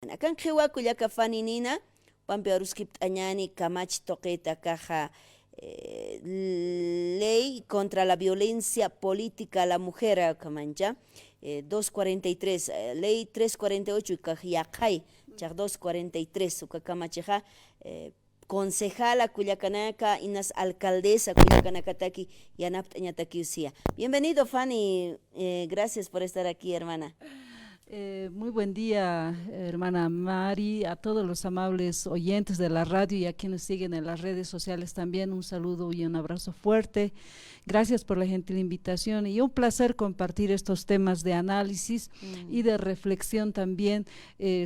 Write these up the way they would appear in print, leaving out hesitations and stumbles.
Kan qiwaku llaka faninina, pampi aruskip añani kamach toqueta caja ley contra la violencia política a la mujer kamancha 243 ley 348 kajyaqay chaq 243 uka kamacheja concejala kuyakanaka inas alcaldesa kuyakanakataki yanapta ñataki usía. Bienvenido Fanny, gracias por estar aquí hermana. Muy buen día, hermana Mari, a todos los amables oyentes de la radio y a quienes siguen en las redes sociales también. Un saludo y un abrazo fuerte. Gracias por la gentil invitación y un placer compartir estos temas de análisis y de reflexión también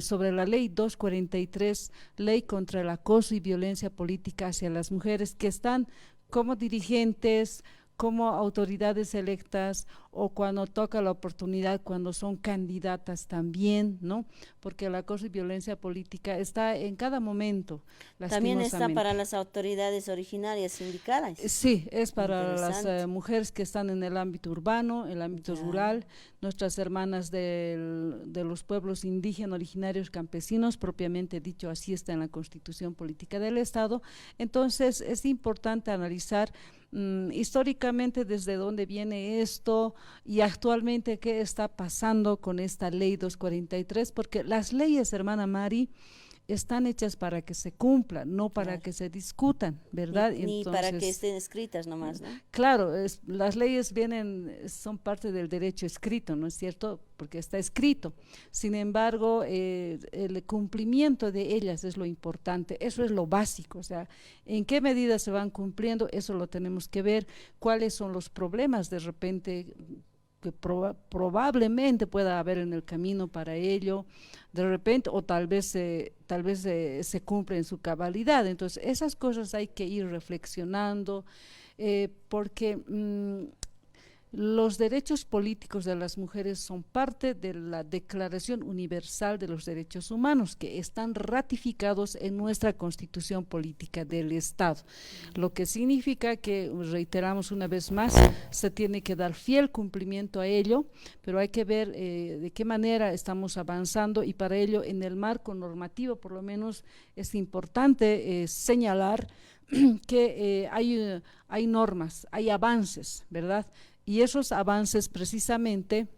sobre la ley 243, ley contra el acoso y violencia política hacia las mujeres que están como dirigentes, como autoridades electas o cuando toca la oportunidad, cuando son candidatas también, ¿no? Porque el acoso y violencia política está en cada momento, También está para lastimosamente. las autoridades originarias sindicales. Sí, es para las Interesante. mujeres que están en el ámbito urbano, el ámbito Ya. rural, nuestras hermanas de los pueblos indígenas, originarios, campesinos, propiamente dicho, así está en la Constitución Política del Estado. Entonces, es importante analizar históricamente desde dónde viene esto y actualmente qué está pasando con esta ley 243, porque las leyes, hermana Mari, están hechas para que se cumplan, no para Claro. que se discutan, Ni, ¿verdad? ni para que Entonces, estén escritas nomás, ¿no? claro, las leyes vienen, son parte del derecho escrito, ¿no es cierto? Porque está escrito. Sin embargo, el cumplimiento de ellas es lo importante, eso es lo básico, o sea, en qué medida se van cumpliendo, eso lo tenemos que ver, cuáles son los problemas de repente que probablemente pueda haber en el camino para ello, de repente, o tal vez se cumple en su cabalidad. Entonces, esas cosas hay que ir reflexionando, porque los derechos políticos de las mujeres son parte de la Declaración Universal de los Derechos Humanos, que están ratificados en nuestra Constitución Política del Estado, lo que significa que, reiteramos una vez más, se tiene que dar fiel cumplimiento a ello, pero hay que ver de qué manera estamos avanzando y para ello en el marco normativo por lo menos es importante señalar que hay normas, hay avances, ¿verdad? Y esos avances precisamente,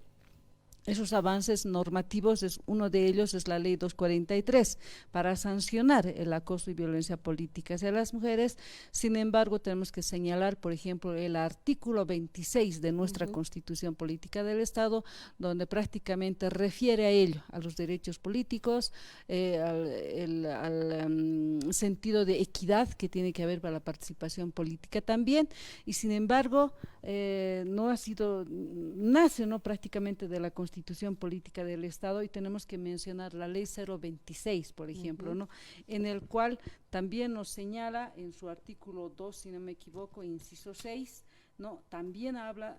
esos avances normativos, uno de ellos es la ley 243 para sancionar el acoso y violencia política hacia las mujeres. Sin embargo, tenemos que señalar, por ejemplo, el artículo 26 de nuestra Constitución Política del Estado, donde prácticamente refiere a ello, a los derechos políticos, al sentido de equidad que tiene que haber para la participación política también. Y sin embargo, no ha sido, nace no prácticamente de la Constitución Política del Estado y tenemos que mencionar la ley 026, por ejemplo, ¿no? En el cual también nos señala en su artículo 2, si no me equivoco, inciso 6, ¿no? También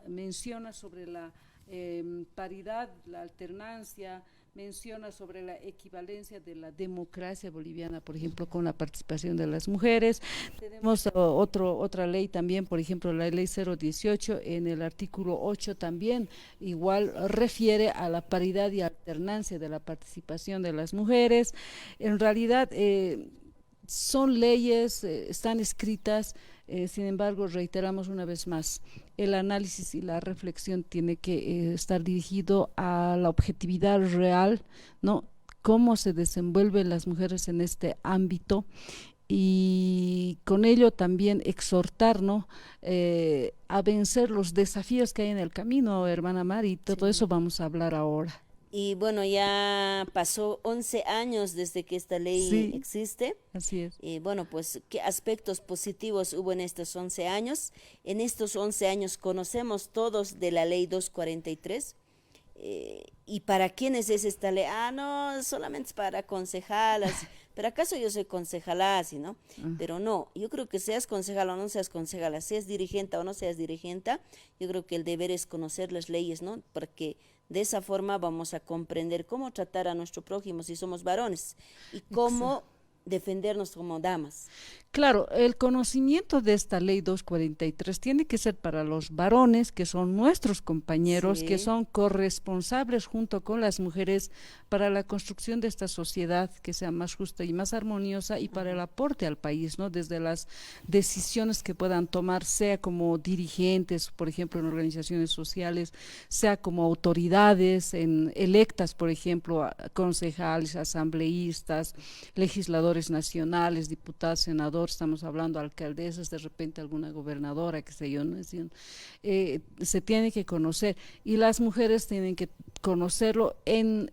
menciona sobre la paridad, la alternancia, menciona sobre la equivalencia de la democracia boliviana, por ejemplo, con la participación de las mujeres. Tenemos otra ley también, por ejemplo, la ley 018, en el artículo 8 también, igual refiere a la paridad y alternancia de la participación de las mujeres. En realidad, son leyes, están escritas, sin embargo, reiteramos una vez más, el análisis y la reflexión tiene que estar dirigido a la objetividad real, ¿no? Cómo se desenvuelven las mujeres en este ámbito y con ello también exhortar, ¿no? A vencer los desafíos que hay en el camino, hermana Mari, y todo eso Sí. vamos a hablar ahora. Y bueno, ya pasó 11 años desde que esta ley Sí, existe. así es. Y bueno, pues, ¿qué aspectos positivos hubo en estos 11 años? En estos 11 años conocemos todos de la ley 243. ¿Y para quiénes es esta ley? Ah, no, solamente es para concejalas. Pero acaso yo soy concejala, así, ¿no? Ah, Pero no, yo creo que seas concejala o no seas concejala, seas dirigente o no seas dirigente, yo creo que el deber es conocer las leyes, ¿no? Porque de esa forma vamos a comprender cómo tratar a nuestro prójimo si somos varones y exa- cómo defendernos como damas. Claro, el conocimiento de esta ley 243 tiene que ser para los varones, que son nuestros compañeros, que Sí. son corresponsables junto con las mujeres para la construcción de esta sociedad que sea más justa y más armoniosa y para el aporte al país, ¿no? Desde las decisiones que puedan tomar, sea como dirigentes, por ejemplo, en organizaciones sociales, sea como autoridades electas, por ejemplo, concejales, asambleístas, legisladores nacionales, diputados, senadores, estamos hablando alcaldesas, de repente alguna gobernadora, qué sé yo, ¿no? Se tiene que conocer y las mujeres tienen que conocerlo en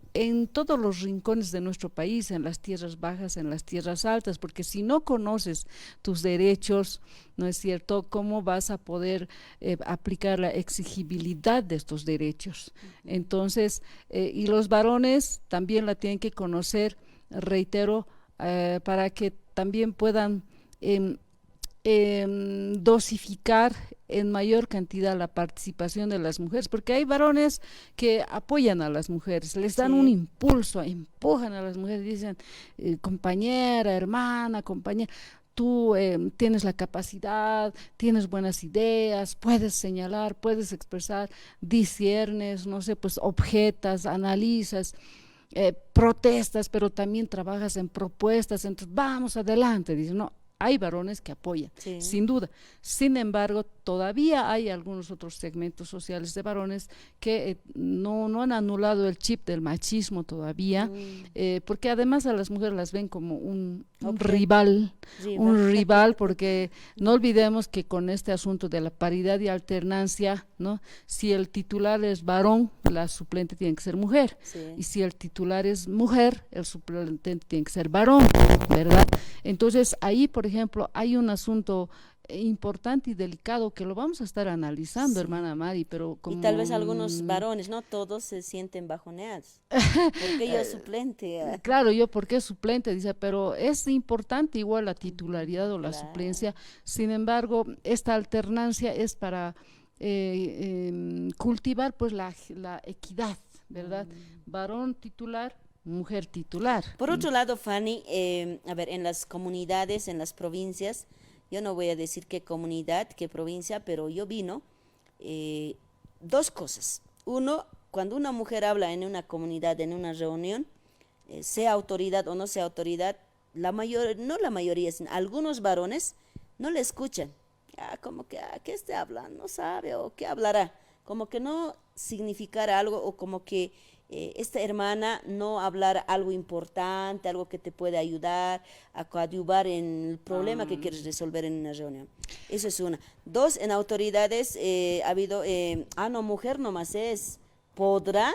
todos los rincones de nuestro país, en las tierras bajas, en las tierras altas, porque si no conoces tus derechos, ¿no es cierto?, ¿cómo vas a poder aplicar la exigibilidad de estos derechos? Entonces, y los varones también la tienen que conocer, reitero, para que también puedan dosificar en mayor cantidad la participación de las mujeres, porque hay varones que apoyan a las mujeres, les dan un Sí. impulso, empujan a las mujeres, dicen, compañera, hermana, compañera, tú tienes la capacidad, tienes buenas ideas, puedes señalar, puedes expresar, disiernes, no sé, pues objetas, analizas, protestas, pero también trabajas en propuestas, entonces vamos adelante, dicen, no, hay varones que apoyan, Sí. sin duda. Sin embargo, todavía hay algunos otros segmentos sociales de varones que no han anulado el chip del machismo todavía, porque además a las mujeres las ven como un Objeto. rival, Rival. porque no olvidemos que con este asunto de la paridad y alternancia, ¿no? Si el titular es varón, la suplente tiene que ser mujer, Sí. y si el titular es mujer, el suplente tiene que ser varón, ¿verdad? Entonces ahí, por ejemplo, hay un asunto importante y delicado que lo vamos a estar analizando, Sí. hermana Mari, pero Y como tal vez algunos varones, no todos, se sienten bajoneados. Porque yo suplente. claro, yo porque es suplente, dice, pero es importante igual la titularidad o la Claro. suplencia. Sin embargo, esta alternancia es para cultivar pues la equidad, ¿verdad? Varón titular, mujer titular. Por otro lado, Fanny, a ver, en las comunidades, en las provincias, yo no voy a decir qué comunidad, qué provincia, pero yo vino dos cosas. Uno, cuando una mujer habla en una comunidad, en una reunión, sea autoridad o no sea autoridad, no la mayoría, sino algunos varones no le escuchan. Como que, ¿qué esté hablando? No sabe, o qué hablará. Como que no significara algo, o como que esta hermana no hablar algo importante, algo que te puede ayudar a coadyuvar en el problema que quieres resolver en una reunión. Eso es una. Dos, en autoridades ha habido, no, mujer nomás es, podrá,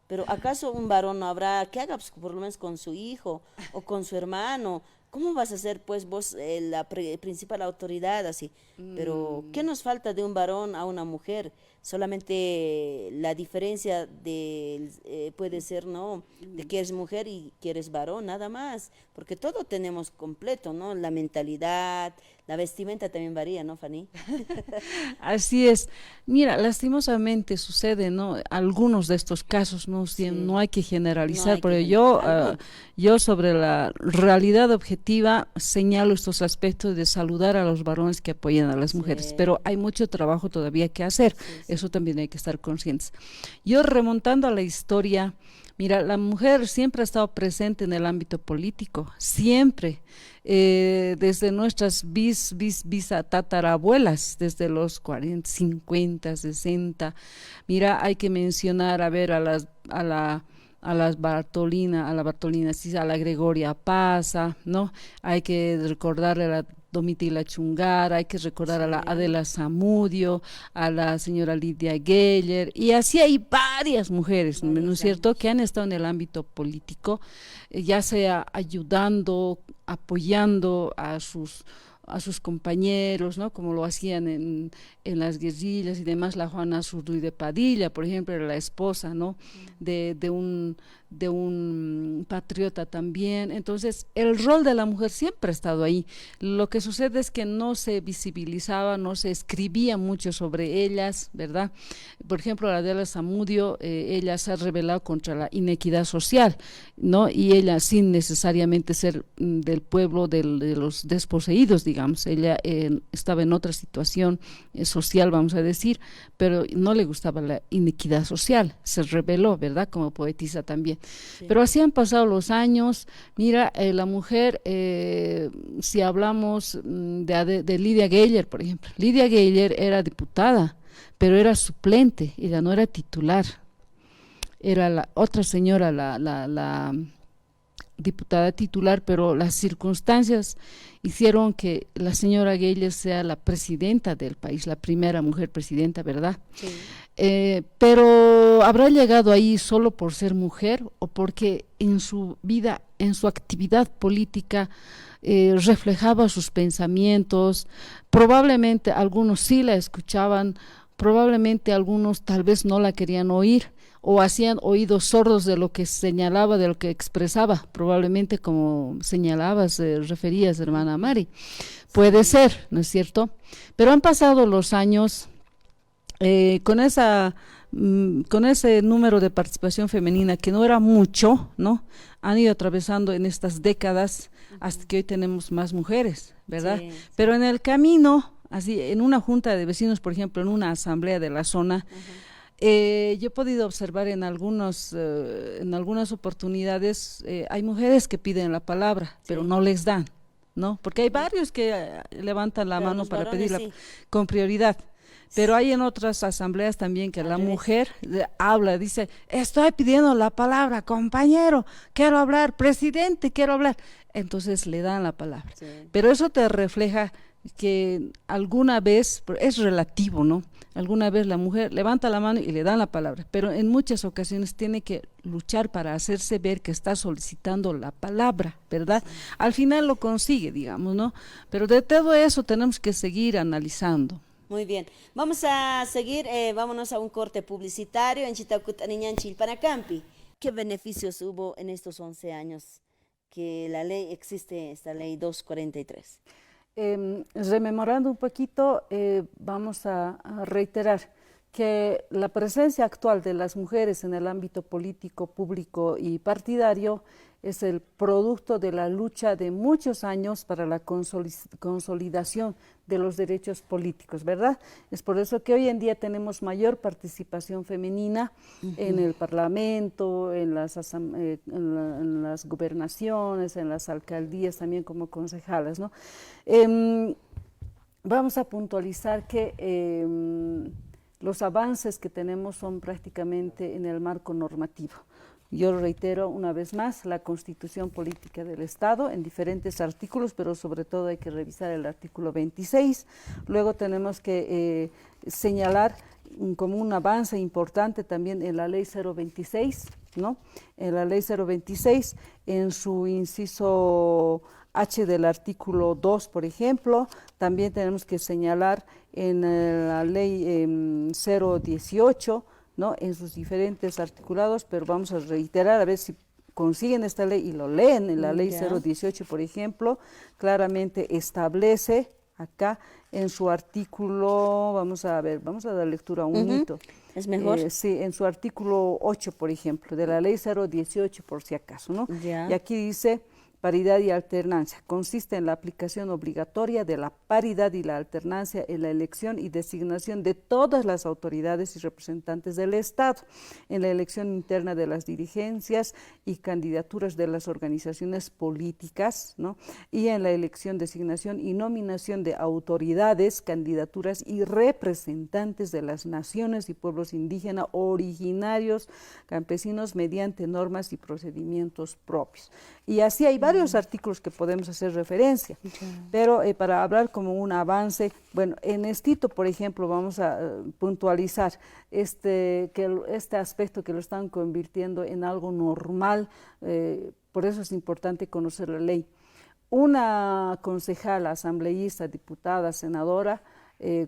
pero ¿acaso un varón no habrá que haga pues, por lo menos con su hijo o con su hermano? ¿Cómo vas a ser pues vos la principal autoridad así? Pero ¿qué nos falta de un varón a una mujer? Solamente la diferencia puede ser, ¿no? De que eres mujer y que eres varón, nada más. Porque todo tenemos completo, ¿no? La mentalidad, la vestimenta también varía, ¿no, Fanny? Así es. Mira, lastimosamente sucede, ¿no? Algunos de estos casos, ¿no? Sí. No hay que No generalizar, hay pero que yo, generalizar, yo sobre la realidad objetiva señalo estos aspectos de saludar a los varones que apoyan a las mujeres, Sí. pero hay mucho trabajo todavía que hacer, eso también hay que estar conscientes. Yo remontando a la historia, mira, la mujer siempre ha estado presente en el ámbito político, siempre, desde nuestras tatarabuelas, desde los 40, 50, 60. Mira, hay que mencionar, a ver, a la Bartolina, sí, a la Gregoria Pasa, ¿no? Hay que recordarle a la Domitila Chungara, hay que recordar a la Sí. Adela Zamudio, a la señora Lidia Geller, y así hay varias mujeres, ¿no es cierto?, que han estado en el ámbito político, ya sea ayudando, apoyando a sus compañeros, ¿no? Como lo hacían en las guerrillas y demás. La Juana Zurduy de Padilla, por ejemplo, era la esposa, ¿no? de de un patriota también. Entonces, el rol de la mujer siempre ha estado ahí. Lo que sucede es que no se visibilizaba, no se escribía mucho sobre ellas, ¿verdad? Por ejemplo, la Adela Zamudio, ella se ha rebelado contra la inequidad social, ¿no? Y ella, sin necesariamente ser del pueblo de los desposeídos, digamos, ella estaba en otra situación social, vamos a decir, pero no le gustaba la inequidad social, se rebeló, ¿verdad? Como poetisa también. Sí. Pero así han pasado los años. Mira, la mujer, si hablamos de Lidia Geyer, por ejemplo, Lidia Geyer era diputada, pero era suplente, ella no era titular. Era la otra señora, la diputada titular, pero las circunstancias hicieron que la señora Geyer sea la presidenta del país, la primera mujer presidenta, ¿verdad? Sí. Pero habrá llegado ahí solo por ser mujer o porque en su vida, en su actividad política, reflejaba sus pensamientos. Probablemente algunos sí la escuchaban, probablemente algunos tal vez no la querían oír o hacían oídos sordos de lo que señalaba, de lo que expresaba, probablemente como señalabas, referías, hermana Mari. Puede ser, ¿no es cierto? Pero han pasado los años con ese número de participación femenina, que no era mucho, ¿no? Han ido atravesando en estas décadas hasta que hoy tenemos más mujeres, ¿verdad? Sí, sí. Pero en el camino, así, en una junta de vecinos, por ejemplo, en una asamblea de la zona, yo he podido observar en algunas oportunidades, hay mujeres que piden la palabra, pero sí, no les dan, ¿no? Porque hay varios que levantan la mano para pedirla con prioridad. Pero hay en otras asambleas también que la mujer habla, dice, estoy pidiendo la palabra, compañero, quiero hablar, presidente, quiero hablar. Entonces le dan la palabra. Sí. Pero eso te refleja que alguna vez, es relativo, ¿no? Alguna vez la mujer levanta la mano y le dan la palabra, pero en muchas ocasiones tiene que luchar para hacerse ver que está solicitando la palabra, ¿verdad? Sí. Al final lo consigue, digamos, ¿no? Pero de todo eso tenemos que seguir analizando. Muy bien, vamos a seguir, vámonos a un corte publicitario en Chitacutanillán, Chilpanacampi. ¿Qué beneficios hubo en estos 11 años que la ley existe, esta ley 243? Rememorando un poquito, vamos a reiterar que la presencia actual de las mujeres en el ámbito político, público y partidario es el producto de la lucha de muchos años para la consolidación de los derechos políticos, ¿verdad? Es por eso que hoy en día tenemos mayor participación femenina en el Parlamento, en las gobernaciones, en las alcaldías, también como concejalas, ¿no? Vamos a puntualizar que los avances que tenemos son prácticamente en el marco normativo. Yo reitero una vez más la Constitución Política del Estado en diferentes artículos, pero sobre todo hay que revisar el artículo 26. Luego tenemos que señalar como un avance importante también en la Ley 026, ¿no? En la Ley 026, en su inciso H del artículo 2, por ejemplo, también tenemos que señalar en la Ley 018, ¿no? En sus diferentes articulados, pero vamos a reiterar a ver si consiguen esta ley y lo leen. En la ley 018, por ejemplo, claramente establece acá en su artículo, vamos a dar lectura a un hito. ¿Es mejor? Sí, en su artículo 8, por ejemplo, de la ley 018, por si acaso, ¿no? Y aquí dice: paridad y alternancia. Consiste en la aplicación obligatoria de la paridad y la alternancia en la elección y designación de todas las autoridades y representantes del Estado, en la elección interna de las dirigencias y candidaturas de las organizaciones políticas, ¿no? Y en la elección, designación y nominación de autoridades, candidaturas y representantes de las naciones y pueblos indígenas originarios, campesinos, mediante normas y procedimientos propios. Y así hay varios artículos que podemos hacer referencia, pero para hablar como un avance, bueno, en Estito, por ejemplo, vamos a puntualizar este aspecto que lo están convirtiendo en algo normal, por eso es importante conocer la ley. Una concejala, asambleísta, diputada, senadora,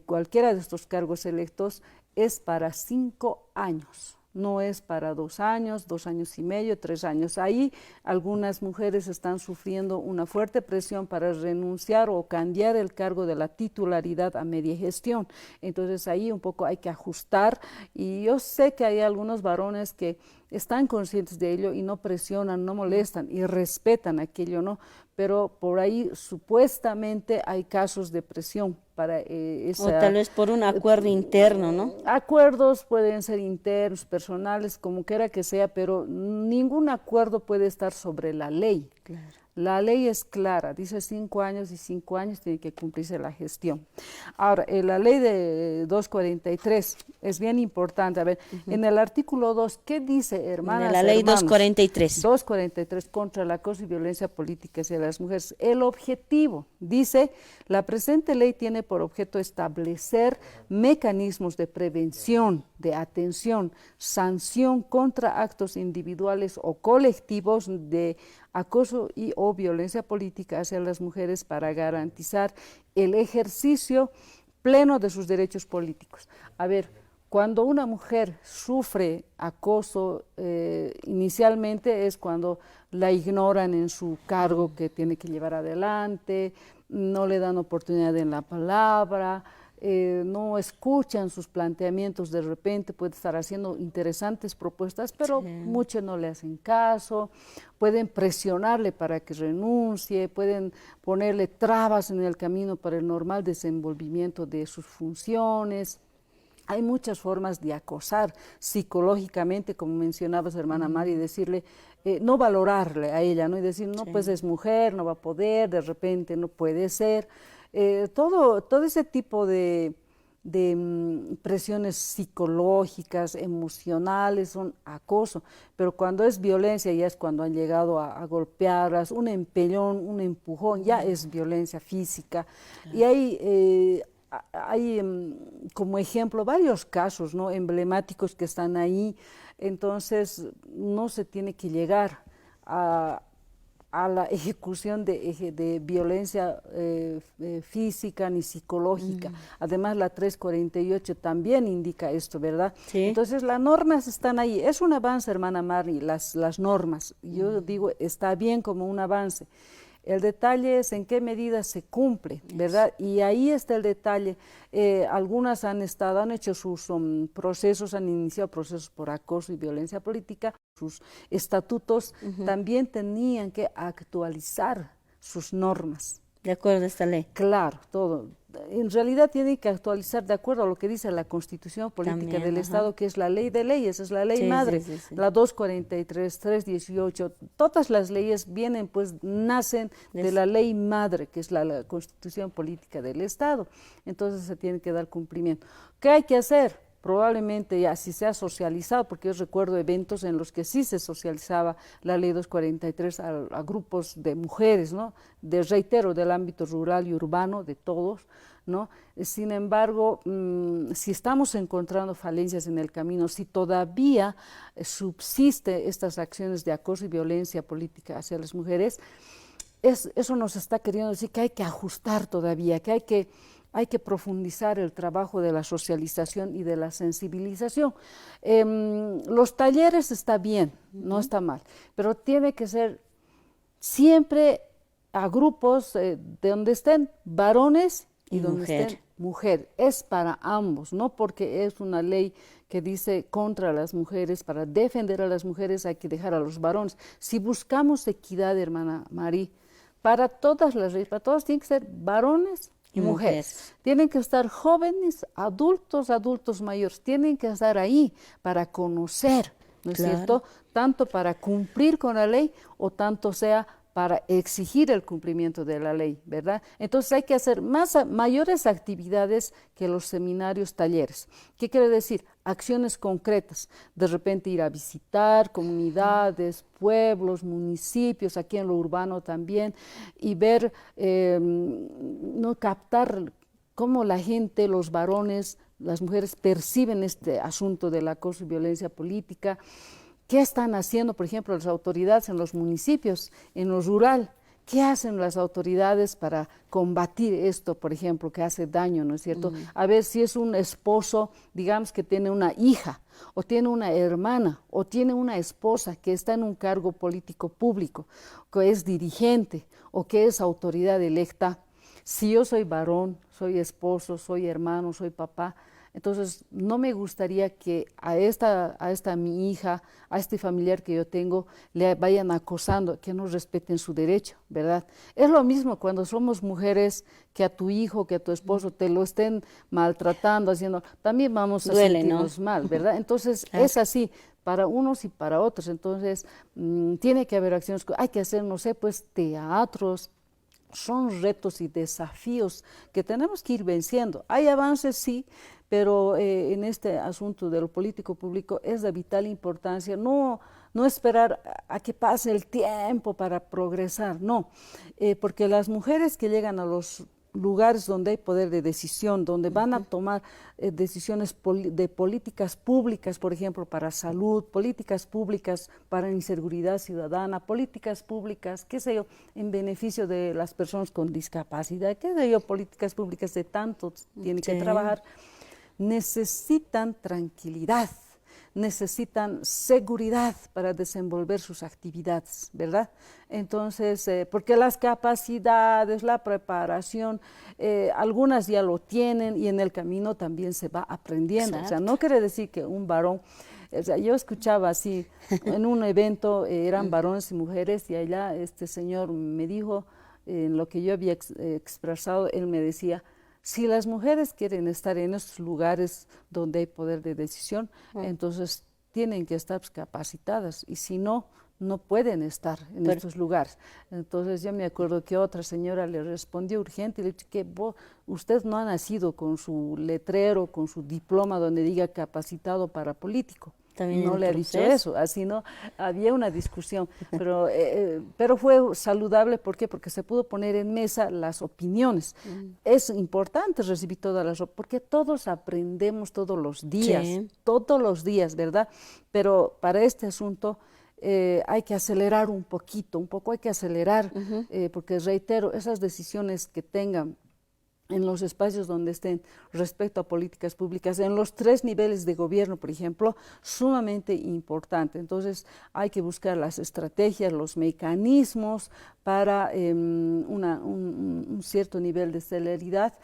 cualquiera de estos cargos electos es para 5 años. no es para 2 años, 2 años y medio, 3 años. Ahí algunas mujeres están sufriendo una fuerte presión para renunciar o cambiar el cargo de la titularidad a media gestión. Entonces ahí un poco hay que ajustar, y yo sé que hay algunos varones que están conscientes de ello y no presionan, no molestan y respetan aquello, ¿no? Pero por ahí supuestamente hay casos de presión para esa... O tal vez por un acuerdo interno, ¿no? Acuerdos pueden ser internos, personales, como quiera que sea, pero ningún acuerdo puede estar sobre la ley. Claro. La ley es clara, dice 5 años y 5 años tiene que cumplirse la gestión. Ahora, la ley de 243 es bien importante. A ver, en el artículo 2, ¿qué dice, hermanas? De la ley hermanos? 243. 243 contra el acoso y violencia política hacia las mujeres. El objetivo, dice, la presente ley tiene por objeto establecer mecanismos de prevención, de atención, sanción contra actos individuales o colectivos de acoso y o violencia política hacia las mujeres para garantizar el ejercicio pleno de sus derechos políticos. A ver, cuando una mujer sufre acoso, inicialmente es cuando la ignoran en su cargo que tiene que llevar adelante, no le dan oportunidad en la palabra, no escuchan sus planteamientos, de repente puede estar haciendo interesantes propuestas, pero muchos no le hacen caso, pueden presionarle para que renuncie, pueden ponerle trabas en el camino para el normal desenvolvimiento de sus funciones. Hay muchas formas de acosar psicológicamente, como mencionabas, hermana Mari, decirle, no valorarle a ella, ¿no? Y decir, no, pues es mujer, no va a poder, de repente no puede ser. Todo ese tipo de presiones psicológicas, emocionales, son acoso, pero cuando es violencia ya es cuando han llegado a golpearlas, un empellón, un empujón, ya es violencia física. Y hay como ejemplo varios casos, ¿no?, emblemáticos que están ahí. Entonces no se tiene que llegar a la ejecución de violencia física ni psicológica. Además, la 348 también indica esto, ¿verdad? Sí. Entonces, las normas están ahí. Es un avance, hermana Mari, las normas. Yo digo, está bien como un avance. El detalle es en qué medida se cumple, ¿verdad? Y ahí está el detalle. Algunas han hecho sus procesos, han iniciado procesos por acoso y violencia política. Sus estatutos también tenían que actualizar sus normas. De acuerdo a esta ley. Claro, todo. En realidad tienen que actualizar de acuerdo a lo que dice la Constitución Política También, del Estado, que es la ley de leyes, es la ley Sí, madre, sí, sí. la 243, 318, todas las leyes vienen, pues, nacen de la ley madre, que es la Constitución Política del Estado. Entonces se tiene que dar cumplimiento. ¿Qué hay que hacer? Probablemente ya si se ha socializado, porque yo recuerdo eventos en los que sí se socializaba la ley 243 a grupos de mujeres, ¿no? Reitero, del ámbito rural y urbano, de todos, ¿no? Sin embargo, si estamos encontrando falencias en el camino, si todavía subsiste estas acciones de acoso y violencia política hacia las mujeres, eso nos está queriendo decir que hay que ajustar todavía, que hay que profundizar el trabajo de la socialización y de la sensibilización. Los talleres está bien, no está mal, pero tiene que ser siempre a grupos de donde estén varones y donde estén mujeres. Es para ambos, no porque es una ley que dice contra las mujeres, para defender a las mujeres hay que dejar a los varones. Si buscamos equidad, hermana Mari, para todas las leyes, para todos tienen que ser varones y mujeres. Tienen que estar jóvenes, adultos mayores, tienen que estar ahí para conocer, ¿no es cierto? Tanto para cumplir con la ley o tanto sea para exigir el cumplimiento de la ley, ¿verdad? Entonces hay que hacer mayores actividades que los seminarios, talleres. ¿Qué quiere decir? Acciones concretas, de repente ir a visitar comunidades, pueblos, municipios, aquí en lo urbano también, y ver, no captar cómo la gente, los varones, las mujeres perciben este asunto del acoso y violencia política. ¿Qué están haciendo, por ejemplo, las autoridades en los municipios, en lo rural? ¿Qué hacen las autoridades para combatir esto, por ejemplo, que hace daño, ¿no es cierto? A ver si es un esposo, digamos que tiene una hija, o tiene una hermana, o tiene una esposa que está en un cargo político público, que es dirigente o que es autoridad electa. Si yo soy varón, soy esposo, soy hermano, soy papá, entonces no me gustaría que a esta mi hija, a este familiar que yo tengo, le vayan acosando, que no respeten su derecho, ¿verdad? Es lo mismo cuando somos mujeres, que a tu hijo, que a tu esposo te lo estén maltratando, haciendo, también vamos a Duele, sentirnos ¿no? mal, ¿verdad? Entonces Claro. es así para unos y para otros, entonces tiene que haber acciones, hay que hacer, no sé, pues teatros. Son retos y desafíos que tenemos que ir venciendo. Hay avances, sí, pero en este asunto de lo político público es de vital importancia no esperar a que pase el tiempo para progresar, no, porque las mujeres que llegan a los lugares donde hay poder de decisión, donde van a tomar decisiones de políticas públicas, por ejemplo, para salud, políticas públicas para inseguridad ciudadana, políticas públicas, qué sé yo, en beneficio de las personas con discapacidad, qué sé yo, políticas públicas de tanto tienen que trabajar, necesitan tranquilidad, necesitan seguridad para desenvolver sus actividades, ¿verdad? Entonces, porque las capacidades, la preparación, algunas ya lo tienen y en el camino también se va aprendiendo. O sea, no quiere decir que un varón, o sea, yo escuchaba así, en un evento eran varones y mujeres y allá este señor me dijo, en lo que yo había expresado, él me decía, si las mujeres quieren estar en estos lugares donde hay poder de decisión, entonces tienen que estar capacitadas y si no, no pueden estar en estos lugares. Entonces yo me acuerdo que otra señora le respondió urgente y le dije que usted no ha nacido con su letrero, con su diploma donde diga capacitado para político. También no le ha dicho eso, así no, había una discusión, pero fue saludable, ¿por qué? Porque se pudo poner en mesa las opiniones. Es importante recibir todas las opiniones, porque todos aprendemos todos los días, ¿verdad? Pero para este asunto hay que acelerar un poco hay que acelerar, porque reitero, esas decisiones que tengan en los espacios donde estén respecto a políticas públicas, en los 3 niveles de gobierno, por ejemplo, sumamente importante. Entonces hay que buscar las estrategias, los mecanismos para un cierto nivel de celeridad,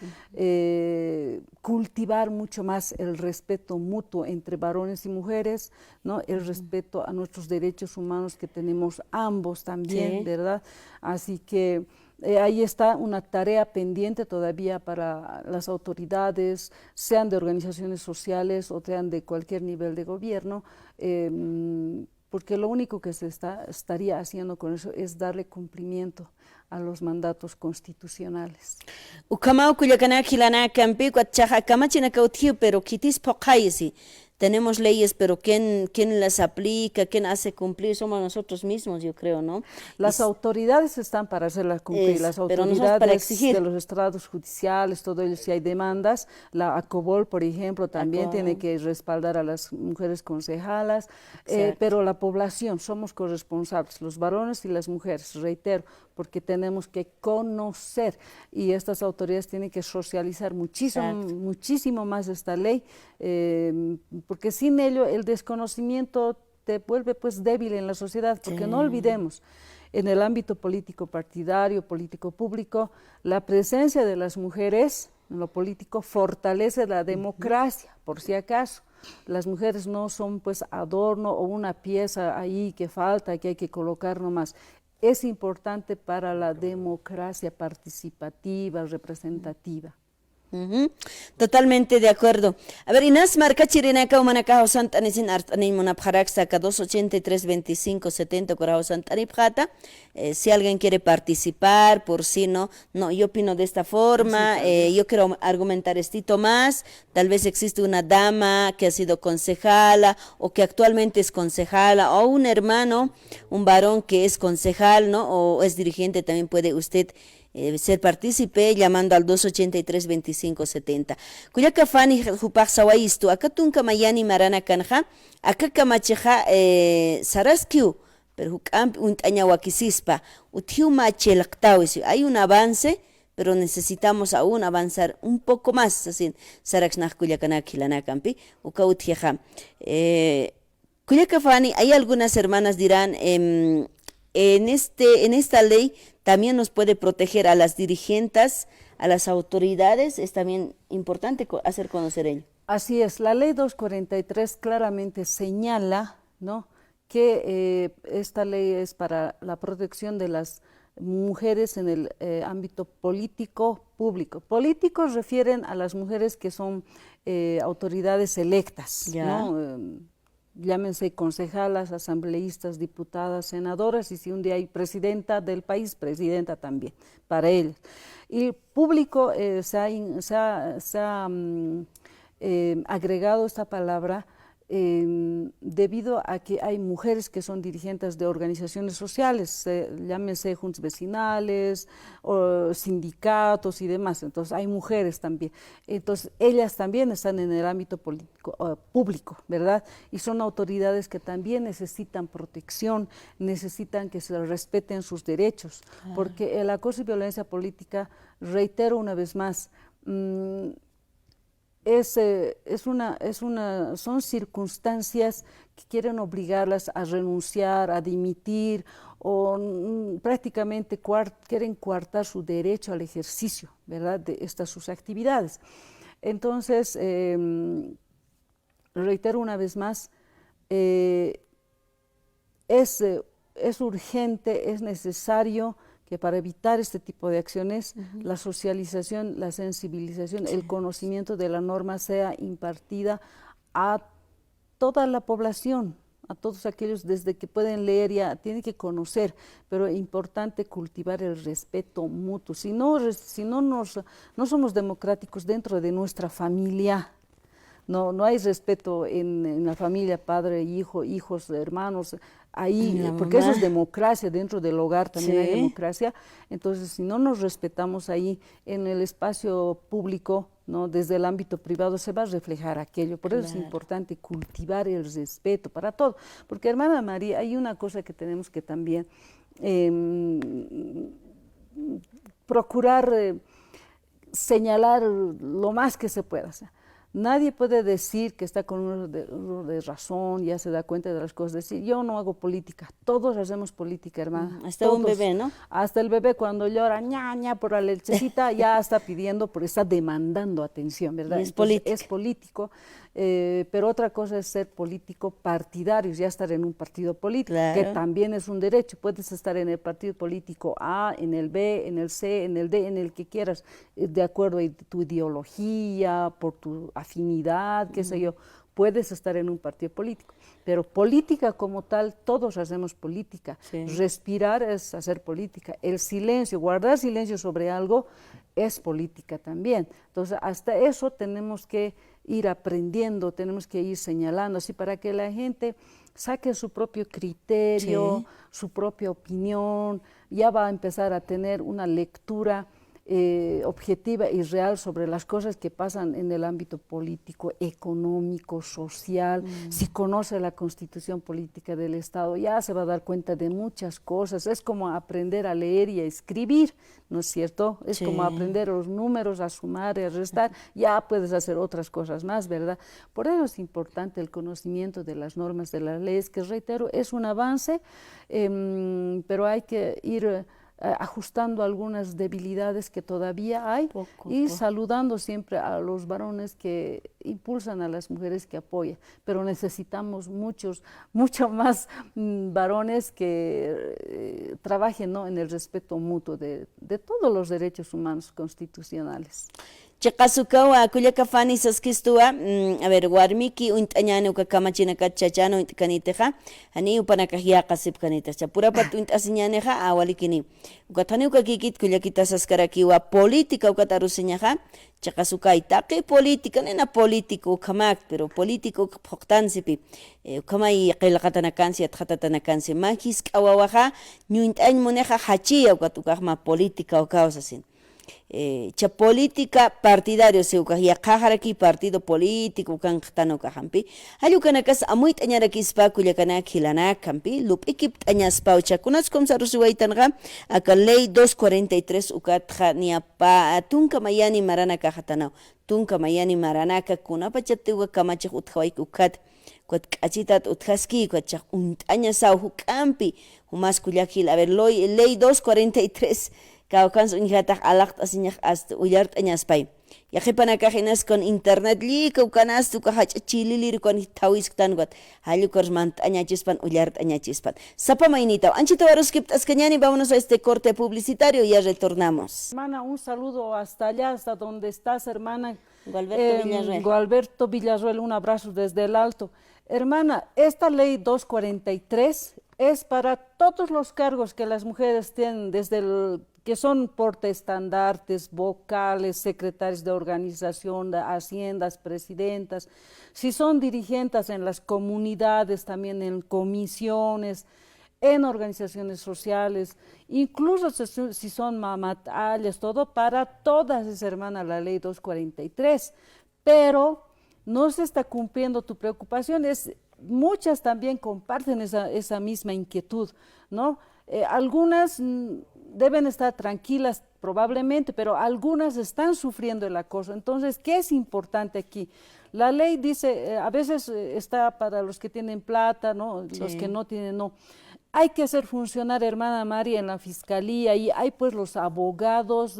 cultivar mucho más el respeto mutuo entre varones y mujeres, ¿no? El respeto a nuestros derechos humanos que tenemos ambos también, ¿verdad? Así que ahí está una tarea pendiente todavía para las autoridades, sean de organizaciones sociales o sean de cualquier nivel de gobierno, porque lo único que se estaría haciendo con eso es darle cumplimiento a los mandatos constitucionales. Ukamau kuyakana kilana campi cuachaja kamachina cautio pero kitis pokaisi. Tenemos leyes, pero ¿quién las aplica? ¿Quién hace cumplir? Somos nosotros mismos, yo creo, ¿no? Las autoridades están para hacerlas cumplir, las autoridades para exigir. de los estrados judiciales, todo ello, si hay demandas, la ACOBOL, por ejemplo, también tiene que respaldar a las mujeres concejalas, pero la población, somos corresponsables, los varones y las mujeres, reitero, porque tenemos que conocer y estas autoridades tienen que socializar muchísimo más esta ley, porque sin ello el desconocimiento te vuelve pues débil en la sociedad, porque no olvidemos, en el ámbito político partidario, político público, la presencia de las mujeres en lo político fortalece la democracia, por si acaso. Las mujeres no son pues adorno o una pieza ahí que falta, que hay que colocar nomás. Es importante para la democracia participativa, representativa. Totalmente de acuerdo. A ver, Inés marca chirinaka umanaka hosant anisin artanin munapjaraxa 283 25 70 corahosant anipjata. Si alguien quiere participar, por si no, yo opino de esta forma, yo quiero argumentar estito más, tal vez existe una dama que ha sido concejala o que actualmente es concejala o un hermano, un varón que es concejal, ¿no? O es dirigente, también puede usted ser partícipe llamando al 283-2570. Kuyaka fani hupak sawaistu, acá tunka mayani marana kanja, acá kamacheja saraskiu, pero huk'ampi unt'aña wakisispa uthiuma chelaqtawis hay un avance pero necesitamos aún avanzar un poco más así saraxnaq kullakanaka hilanakampi uka uthiaja Kuyakafani, hay algunas hermanas dirán en esta ley también nos puede proteger a las dirigentes, a las autoridades, es también importante hacer conocer ello. Así es, la ley 243 claramente señala, ¿no?, que esta ley es para la protección de las mujeres en el ámbito político público. Políticos refieren a las mujeres que son autoridades electas, ¿no? Llámense concejalas, asambleístas, diputadas, senadoras, y si un día hay presidenta del país, presidenta también, para ellos. Y público se ha agregado esta palabra debido a que hay mujeres que son dirigentes de organizaciones sociales, llámense juntas vecinales, o sindicatos y demás, entonces hay mujeres también. Entonces ellas también están en el ámbito político, público, ¿verdad? Y son autoridades que también necesitan protección, necesitan que se respeten sus derechos, porque el acoso y violencia política, reitero una vez más, son circunstancias que quieren obligarlas a renunciar, a dimitir o prácticamente quieren coartar su derecho al ejercicio, ¿verdad?, de estas sus actividades. Entonces, reitero una vez más, es urgente, es necesario que para evitar este tipo de acciones, la socialización, la sensibilización, el conocimiento de la norma sea impartida a toda la población, a todos aquellos desde que pueden leer ya, tienen que conocer, pero es importante cultivar el respeto mutuo. Si no somos democráticos dentro de nuestra familia, no hay respeto en la familia, padre, hijo, hijos, hermanos, ahí, porque eso es democracia, dentro del hogar también hay democracia. Entonces, si no nos respetamos ahí en el espacio público, ¿no?, desde el ámbito privado se va a reflejar aquello. Por eso es importante cultivar el respeto para todo, porque, hermana María, hay una cosa que tenemos que también procurar señalar lo más que se pueda. O sea, nadie puede decir que está con uno de razón, ya se da cuenta de las cosas, decir, yo no hago política, todos hacemos política, hermana. Hasta todos. Un bebé, ¿no? Hasta el bebé cuando llora, ña, por la lechecita, ya está pidiendo, está demandando atención, ¿verdad? Y es político, pero otra cosa es ser político partidario, ya estar en un partido político, que también es un derecho. Puedes estar en el partido político A, en el B, en el C, en el D, en el que quieras, de acuerdo a tu ideología, por tu afinidad, qué sé yo, puedes estar en un partido político, pero política como tal, todos hacemos política. Respirar es hacer política, el silencio, guardar silencio sobre algo es política también. Entonces, hasta eso tenemos que ir aprendiendo, tenemos que ir señalando, así para que la gente saque su propio criterio, su propia opinión, ya va a empezar a tener una lectura objetiva y real sobre las cosas que pasan en el ámbito político, económico, social. Si conoce la constitución política del Estado, ya se va a dar cuenta de muchas cosas. Es como aprender a leer y a escribir, ¿no es cierto? Es como aprender los números, a sumar y a restar, ya puedes hacer otras cosas más, ¿verdad? Por eso es importante el conocimiento de las normas de las leyes, que reitero, es un avance, pero hay que ir ajustando algunas debilidades que todavía hay y saludando siempre a los varones que impulsan a las mujeres que apoyan, pero necesitamos mucho más varones que trabajen, ¿no?, en el respeto mutuo de todos los derechos humanos constitucionales. Chaqasukawa kullakafani saskistua a ver warmiki unt'añani uka kamachinaka chachano kaniteja ani upanakajya qasip kanita chapurapat unt'asiñaneja awalikini ukatani uka kikit kullakita saskarakiwa política ukataruseñaja chaqasukay taqi política nena político ukamak pero político phoqtansipi ukamay qilqatanakansi atqatatanakansi makis k'awawaja ñunt'añ muneja hachiya ukatukajma política ukawsasin cha política partidario se ukahia qaharaki partido político kan qtano kahampi halukanakas amuit añarakispa kullakana khilana kampi lup ekip añaspa uchakunas komsarusi waitanga aka ley 243 ukatja niapa tunka mayani marana kahatana tunka mayani maranaka kunapa chatiwa kamachik uthawai ukat kuat kachitat uthaski kuat unt'aña saw hukampi humas kullakil a ver ley 243 Kaukan unjataq alaqt asiñaq hasta uyart añaspay. Yaqipanakajinas con internet li kaukanas tu kahach chililir con tawistan got. Halukors mant añachispan uyart añachispan. Sapa mainita, anchito varuskipt ascañani, vámonos a este corte publicitario y ya retornamos. Hermana, un saludo hasta allá, hasta donde estás, hermana. Gualberto Villarruel. Gualberto Villarruel, un abrazo desde el alto. Hermana, esta ley 243 es para todos los cargos que las mujeres tienen, desde el que son portaestandartes, vocales, secretarios de organización, de haciendas, presidentas, si son dirigentes en las comunidades, también en comisiones, en organizaciones sociales, incluso si son mamatallas, todo, para todas es, hermana, la ley 243, pero no se está cumpliendo tu preocupación, muchas también comparten esa misma inquietud, ¿no? Algunas deben estar tranquilas probablemente, pero algunas están sufriendo el acoso. Entonces, ¿qué es importante aquí? La ley dice, a veces está para los que tienen plata, ¿no? Sí. Los que no tienen, no. Hay que hacer funcionar, hermana María, en la fiscalía, y hay pues los abogados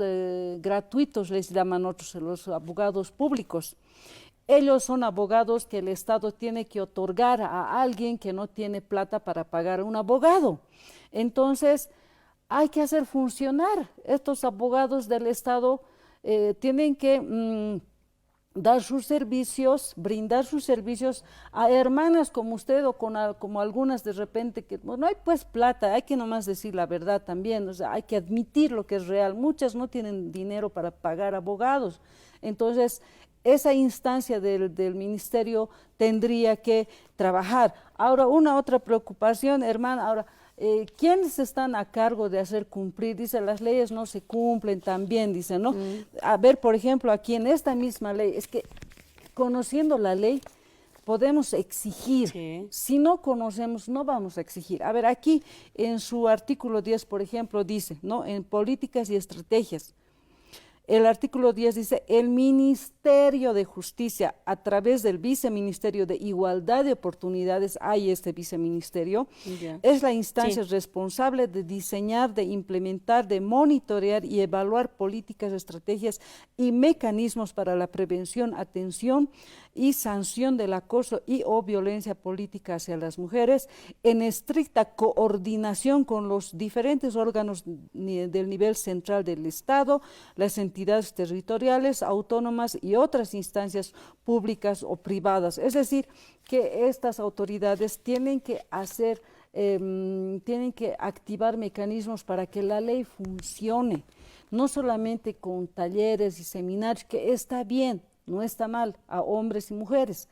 gratuitos, les llaman otros, los abogados públicos. Ellos son abogados que el Estado tiene que otorgar a alguien que no tiene plata para pagar a un abogado. Entonces, hay que hacer funcionar. Estos abogados del Estado tienen que dar sus servicios, brindar sus servicios a hermanas como usted o como algunas de repente que no hay pues plata, hay que nomás decir la verdad también, o sea, hay que admitir lo que es real. Muchas no tienen dinero para pagar abogados. Entonces, esa instancia del ministerio tendría que trabajar. Ahora, una otra preocupación, hermana, ahora, ¿quiénes están a cargo de hacer cumplir? Dice, las leyes no se cumplen también, dice, ¿no? A ver, por ejemplo, aquí en esta misma ley, es que conociendo la ley podemos exigir. Sí. Si no conocemos, no vamos a exigir. A ver, aquí en su artículo 10, por ejemplo, dice, ¿no? En políticas y estrategias. El artículo 10 dice, el Ministerio de Justicia, a través del Viceministerio de Igualdad de Oportunidades, hay este viceministerio, es la instancia responsable de diseñar, de implementar, de monitorear y evaluar políticas, estrategias y mecanismos para la prevención, atención y sanción del acoso y o violencia política hacia las mujeres, en estricta coordinación con los diferentes órganos del nivel central del Estado, las entidades territoriales, autónomas y otras instancias públicas o privadas. Es decir, que estas autoridades tienen que hacer, tienen que activar mecanismos para que la ley funcione, no solamente con talleres y seminarios, que está bien, no está mal, a hombres y mujeres,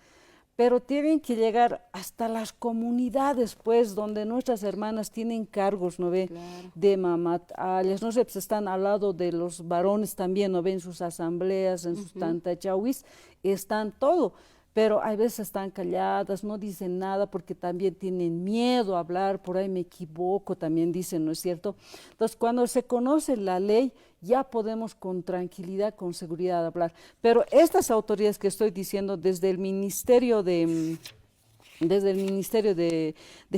pero tienen que llegar hasta las comunidades, pues, donde nuestras hermanas tienen cargos, ¿no ve? Claro. De mamatallas, no sé, pues están al lado de los varones también, ¿no ve? En sus asambleas, en sus tantachauis, están todo, pero a veces están calladas, no dicen nada porque también tienen miedo a hablar, por ahí me equivoco, también dicen, ¿no es cierto? Entonces, cuando se conoce la ley, ya podemos con tranquilidad, con seguridad hablar. Pero estas autoridades que estoy diciendo, desde el Ministerio de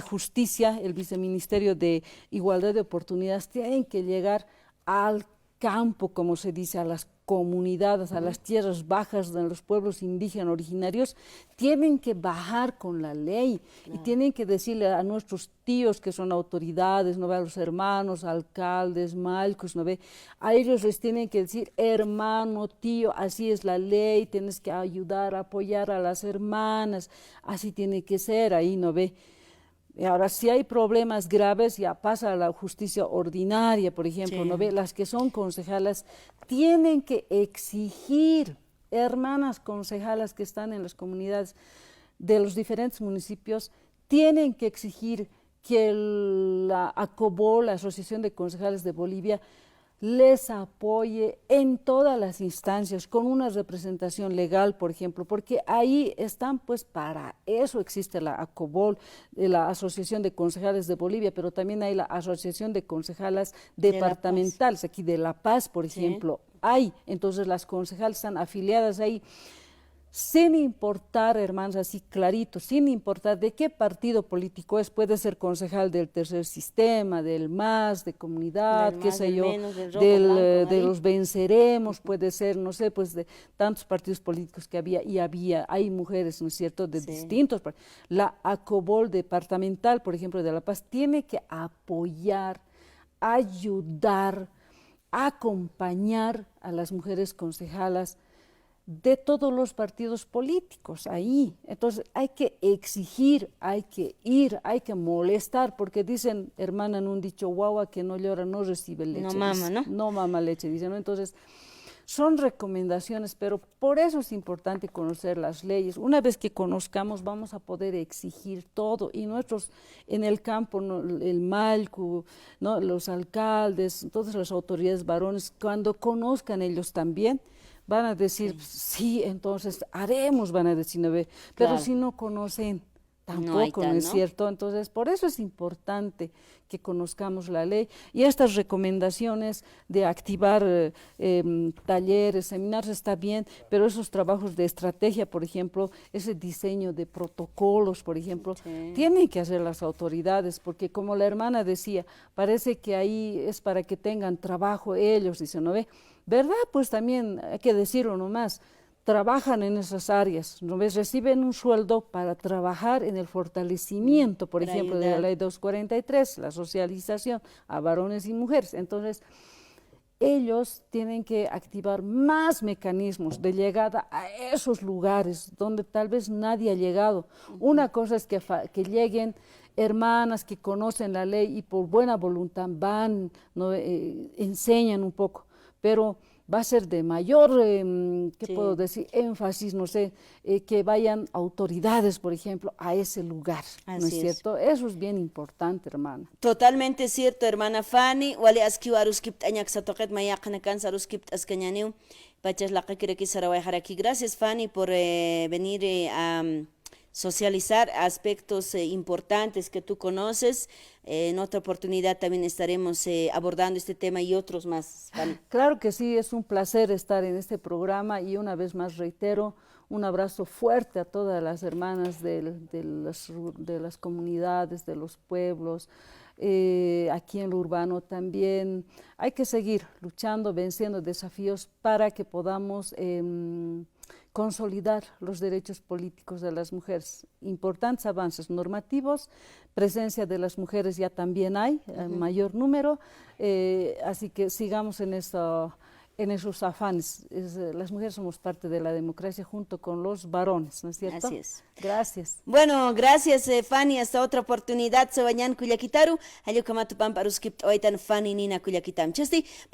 Justicia, el Viceministerio de Igualdad de Oportunidades, tienen que llegar al campo, como se dice, a las comunidades, a las tierras bajas de los pueblos indígenas originarios, tienen que bajar con la ley y tienen que decirle a nuestros tíos que son autoridades, ¿no ve? A los hermanos, alcaldes, malcos, ¿no ve? A ellos les tienen que decir, hermano, tío, así es la ley, tienes que ayudar, apoyar a las hermanas, así tiene que ser ahí, ¿no ve? Y ahora, si hay problemas graves, ya pasa a la justicia ordinaria, por ejemplo, ¿no ve? Las que son concejalas tienen que exigir, hermanas concejalas que están en las comunidades de los diferentes municipios, tienen que exigir que la ACOBO, la Asociación de Concejales de Bolivia, les apoye en todas las instancias, con una representación legal, por ejemplo, porque ahí están, pues para eso existe la ACOBOL, la Asociación de Concejales de Bolivia, pero también hay la Asociación de Concejalas Departamentales, aquí de La Paz, por ejemplo, hay, entonces las concejales están afiliadas ahí, sin importar, hermanos, así clarito, sin importar de qué partido político es, puede ser concejal del Tercer Sistema, del MAS, de Comunidad, qué sé yo, de los Venceremos, puede ser, no sé, pues de tantos partidos políticos que había, hay mujeres, ¿no es cierto?, de distintos partidos. La ACOBOL departamental, por ejemplo, de La Paz, tiene que apoyar, ayudar, acompañar a las mujeres concejalas de todos los partidos políticos ahí. Entonces hay que exigir, hay que ir, hay que molestar, porque dicen, hermana, en un dicho, guagua que no llora no recibe leche. No mama, ¿no? No mama leche, dicen, ¿no? Entonces son recomendaciones, pero por eso es importante conocer las leyes. Una vez que conozcamos vamos a poder exigir todo, y nosotros en el campo, ¿no?, el Malcu, ¿no?, los alcaldes, todas las autoridades varones, cuando conozcan ellos también, van a decir, sí, entonces haremos, van a decir, ¿no ve? Pero si no conocen, tampoco, ¿no es cierto? Entonces, por eso es importante que conozcamos la ley, y estas recomendaciones de activar talleres, seminarios, está bien, pero esos trabajos de estrategia, por ejemplo, ese diseño de protocolos, por ejemplo, tienen que hacer las autoridades, porque como la hermana decía, parece que ahí es para que tengan trabajo ellos, dice, ¿no ve? ¿Verdad? Pues también hay que decirlo nomás, trabajan en esas áreas, ¿no ves? Reciben un sueldo para trabajar en el fortalecimiento, por ejemplo, de la ley 243, la socialización a varones y mujeres. Entonces, ellos tienen que activar más mecanismos de llegada a esos lugares donde tal vez nadie ha llegado. Una cosa es que lleguen hermanas que conocen la ley y por buena voluntad van, ¿no?, enseñan un poco, pero va a ser de mayor, ¿qué puedo decir?, énfasis, no sé, que vayan autoridades, por ejemplo, a ese lugar, ¿no es cierto? Eso es bien importante, hermana. Totalmente cierto, hermana Fanny. Wale aski waruskipt añak satoket mayakanakan saruskipt askañaniu pachas la kakireki sarawaiharaki. Gracias, Fanny, por venir a socializar aspectos importantes que tú conoces. En otra oportunidad también estaremos abordando este tema y otros más, Fanny. Claro que sí, es un placer estar en este programa, y una vez más reitero, un abrazo fuerte a todas las hermanas de las comunidades, de los pueblos, aquí en lo urbano también. Hay que seguir luchando, venciendo desafíos para que podamos consolidar los derechos políticos de las mujeres. Importantes avances normativos, presencia de las mujeres ya también hay, mayor número, así que sigamos en esos afanes. Las mujeres somos parte de la democracia junto con los varones, ¿no es cierto? Así es. Gracias. Bueno, gracias, Fanny. Hasta otra oportunidad. Se bañan Cuyaquitaru. Ayo kamatu pamparuskip oitan Fanny Nina Cuyaquitam. Chesti.